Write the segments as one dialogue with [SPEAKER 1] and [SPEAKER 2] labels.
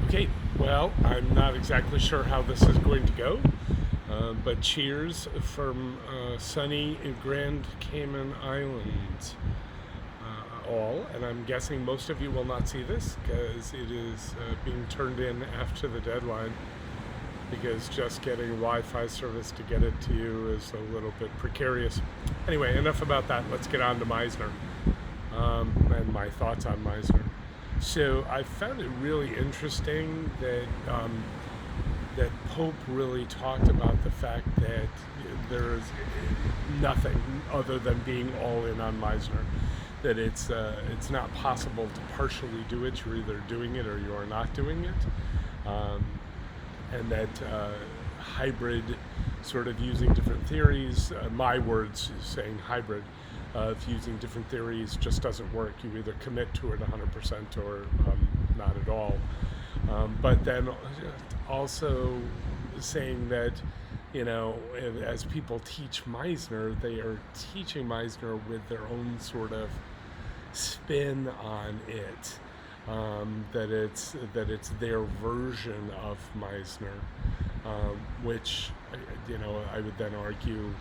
[SPEAKER 1] Okay, well, I'm not exactly sure how this is going to go, but cheers from sunny Grand Cayman Islands, all. And I'm guessing most of you will not see this because it is being turned in after the deadline, because just getting Wi-Fi service to get it to you is a little bit precarious. Anyway, enough about that. Let's get on to Meisner and my thoughts on Meisner. So I found it really interesting that Pope really talked about the fact that there is nothing other than being all in on Meisner. That it's not possible to partially do it. You're either doing it or you are not doing it, and that hybrid, sort of using different theories. My words saying hybrid. Of using different theories just doesn't work. You either commit to it 100% or not at all. But then also saying that, as people teach Meisner, they are teaching Meisner with their own sort of spin on it. That it's their version of Meisner, which I would then argue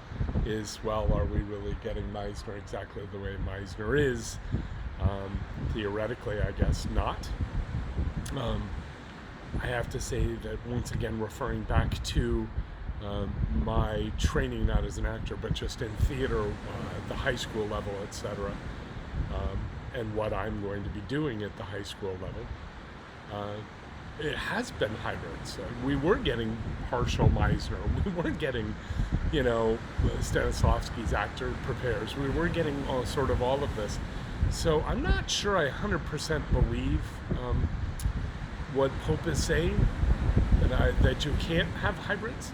[SPEAKER 1] is, well, are we really getting Meisner exactly the way Meisner is? Theoretically, I guess not. I have to say that, once again, referring back to my training, not as an actor, but just in theater, at the high school level, etc., and what I'm going to be doing at the high school level, it has been hybrids. We were getting partial Meisner. We weren't getting, Stanislavski's actor prepares. We were getting all of this. So I'm not sure I 100% believe what Pope is saying, that you can't have hybrids.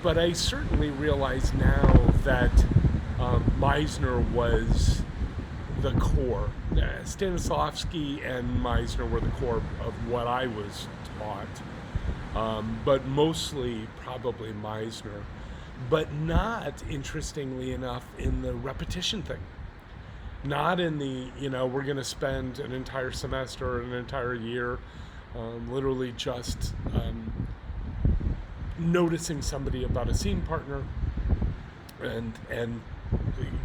[SPEAKER 1] But I certainly realize now that Meisner was the core. Stanislavski and Meisner were the core of what I was taught, but mostly probably Meisner, but not, interestingly enough, in the repetition thing. Not in the, we're going to spend an entire semester or an entire year literally just noticing somebody about a scene partner and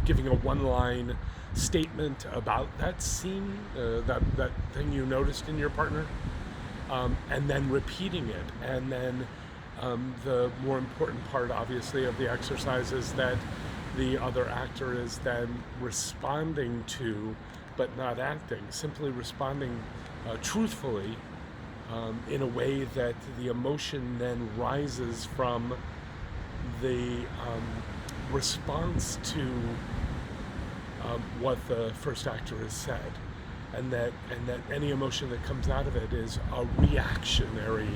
[SPEAKER 1] giving a one-line statement about that scene, that thing you noticed in your partner, and then repeating it. And then the more important part, obviously, of the exercise is that the other actor is then responding to, but not acting, simply responding truthfully, in a way that the emotion then rises from the response to what the first actor has said, and that any emotion that comes out of it is a reactionary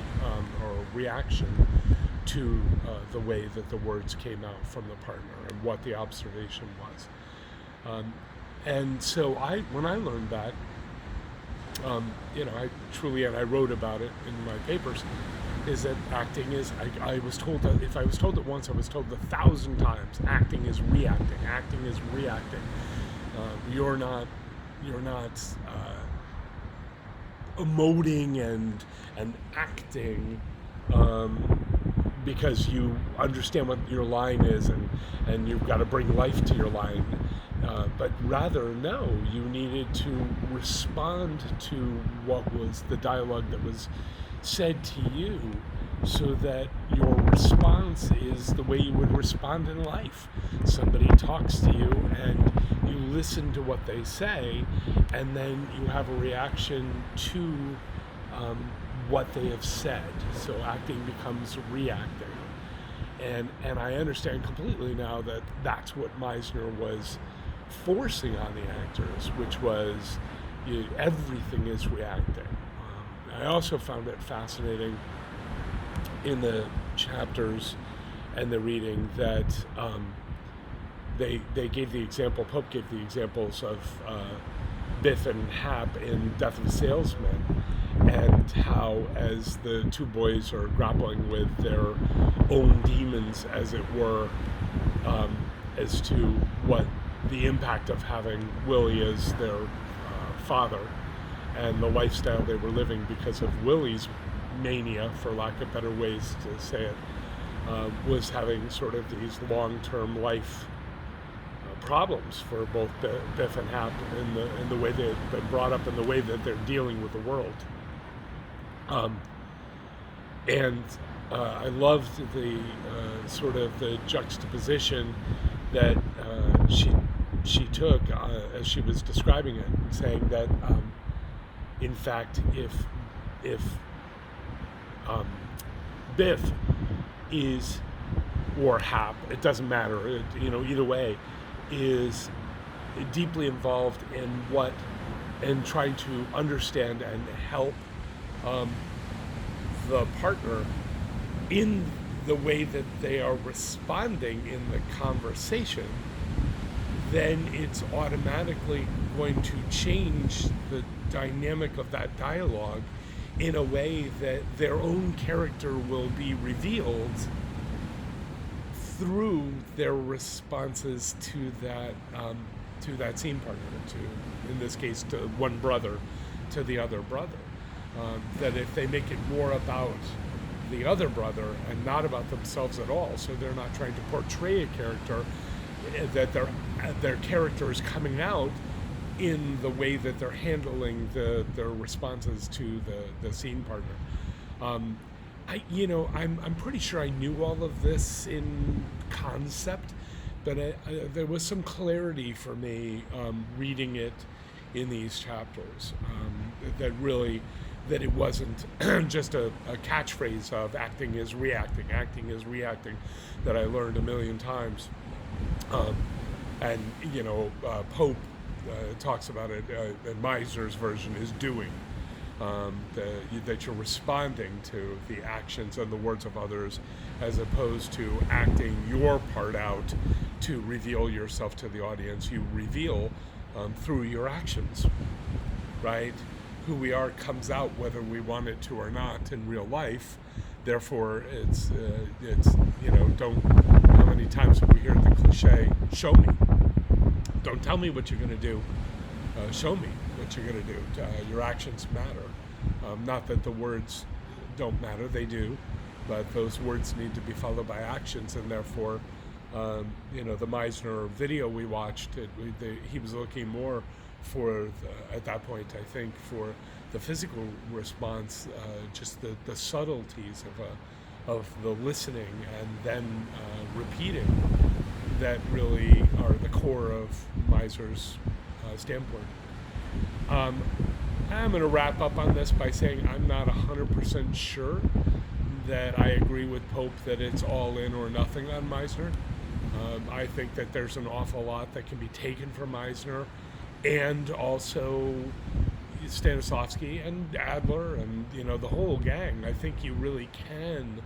[SPEAKER 1] or a reaction to the way that the words came out from the partner and what the observation was. And so when I learned that, I truly, and I wrote about it in my papers, is that acting is, I was told that, if I was told it once, I was told 1,000 times, acting is reacting. Acting is reacting. You're not emoting and acting because you understand what your line is and you've got to bring life to your line. But rather, no, you needed to respond to what was the dialogue that was said to you, so that your response is the way you would respond in life. Somebody talks to you and you listen to what they say, and then you have a reaction to what they have said. So acting becomes reacting. And I understand completely now that that's what Meisner was forcing on the actors, which was everything is reacting. I also found it fascinating in the chapters and the reading that they gave the example, Pope gave the examples of Biff and Hap in Death of a Salesman, and how, as the two boys are grappling with their own demons, as it were, as to what the impact of having Willie as their father and the lifestyle they were living because of Willie's mania, for lack of better ways to say it, was having sort of these long-term life problems for both Biff and Hap in the way they've been brought up, in the way that they're dealing with the world. And I loved the sort of the juxtaposition that she took as she was describing it, saying that in fact, if Biff is, or Hap, it doesn't matter, either way, is deeply involved in trying to understand and help the partner in the way that they are responding in the conversation, then it's automatically going to change the dynamic of that dialogue in a way that their own character will be revealed through their responses to that scene partner, in this case, to one brother to the other brother. That if they make it more about the other brother and not about themselves at all, so they're not trying to portray a character, that their character is coming out in the way that they're handling their responses to the scene partner. I'm pretty sure I knew all of this in concept, but there was some clarity for me reading it in these chapters, that it wasn't just a catchphrase of acting is reacting, that I learned a million times. Pope talks about it, and Meisner's version is doing. That you're responding to the actions and the words of others, as opposed to acting your part out to reveal yourself to the audience. You reveal through your actions, right? Who we are comes out whether we want it to or not in real life. Therefore, it's how many times have we heard the cliche, show me. Don't tell me what you're going to do. Show me what you're going to do. Your actions matter. Not that the words don't matter, they do, but those words need to be followed by actions, and therefore, the Meisner video we watched, he was looking more for, at that point, I think, for the physical response, just the subtleties of the listening and then repeating, that really are the core of Meisner's standpoint. I'm going to wrap up on this by saying I'm not 100% sure that I agree with Pope that it's all in or nothing on Meisner. I think that there's an awful lot that can be taken from Meisner, and also Stanislavski and Adler and the whole gang. I think you really can,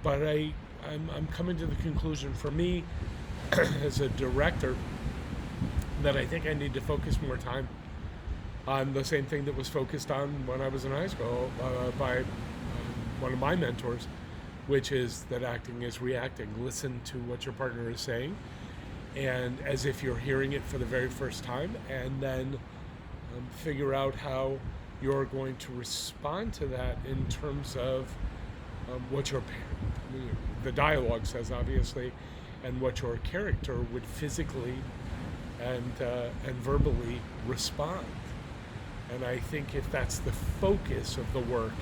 [SPEAKER 1] but I'm coming to the conclusion, for me as a director, that I think I need to focus more time on the same thing that was focused on when I was in high school by one of my mentors, which is that acting is reacting. Listen to what your partner is saying, and as if you're hearing it for the very first time, and then figure out how you're going to respond to that in terms of what the dialogue says, obviously, and what your character would physically and verbally respond. And I think if that's the focus of the work,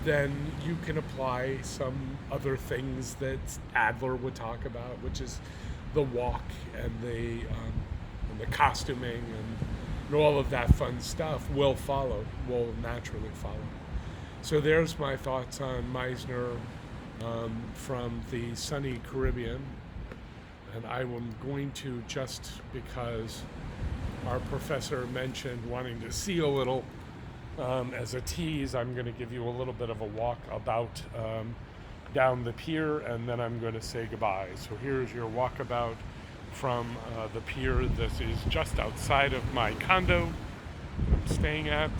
[SPEAKER 1] then you can apply some other things that Adler would talk about, which is the walk and the costuming and all of that fun stuff will naturally follow. So there's my thoughts on Meisner from the sunny Caribbean. And I am going to, just because our professor mentioned wanting to see a little, as a tease, I'm going to give you a little bit of a walk about down the pier, and then I'm going to say goodbye. So here's your walkabout from the pier. This is just outside of my condo I'm staying at.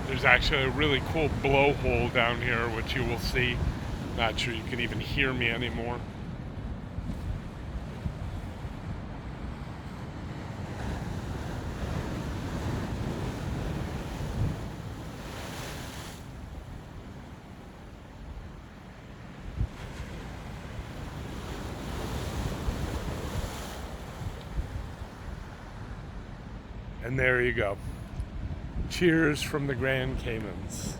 [SPEAKER 1] There's actually a really cool blowhole down here, which you will see. Not sure you can even hear me anymore. And there you go. Cheers from the Grand Caymans.